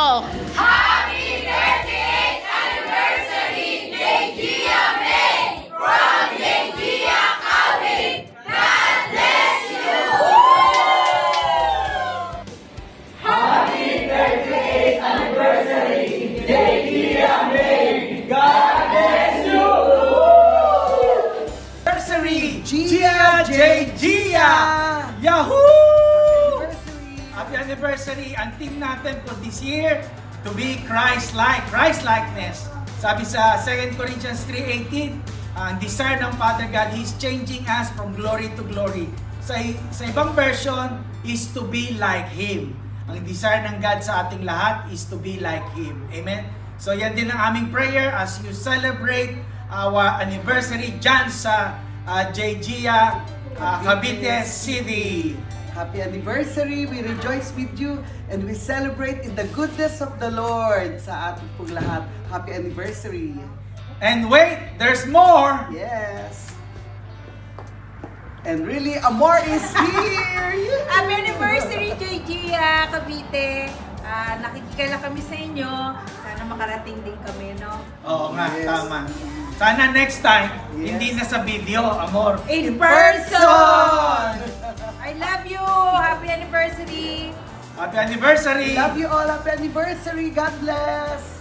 go! Happy 38th anniversary, Gia May! From Gia Calvin! God bless you! Happy 38th anniversary, Gia May! God bless you! Anniversary! Gia J. Gia! Yahoo! Happy anniversary! Ang team natin for this year to be Christ-like, Christ-likeness. Sabi sa 2 Corinthians 3:18, ang desire ng Father God, He's changing us from glory to glory. Sa ibang version, is to be like Him. Ang desire ng God sa ating lahat is to be like Him. Amen? So yan din ang aming prayer as you celebrate our anniversary dyan sa Gia Cavite City. Happy anniversary! We rejoice with you and we celebrate in the goodness of the Lord sa ating pong lahat. Happy anniversary! And wait, there's more! Yes! And really, more is here! Happy anniversary, Gia Cavite! Nakikilala kami sa inyo. Sana makarating din kami, no? Oo nga, Yes. tama. Sana next time, hindi na sa video, amor. In person! I love you! Happy anniversary! Happy anniversary! Love you all! Happy anniversary! God bless!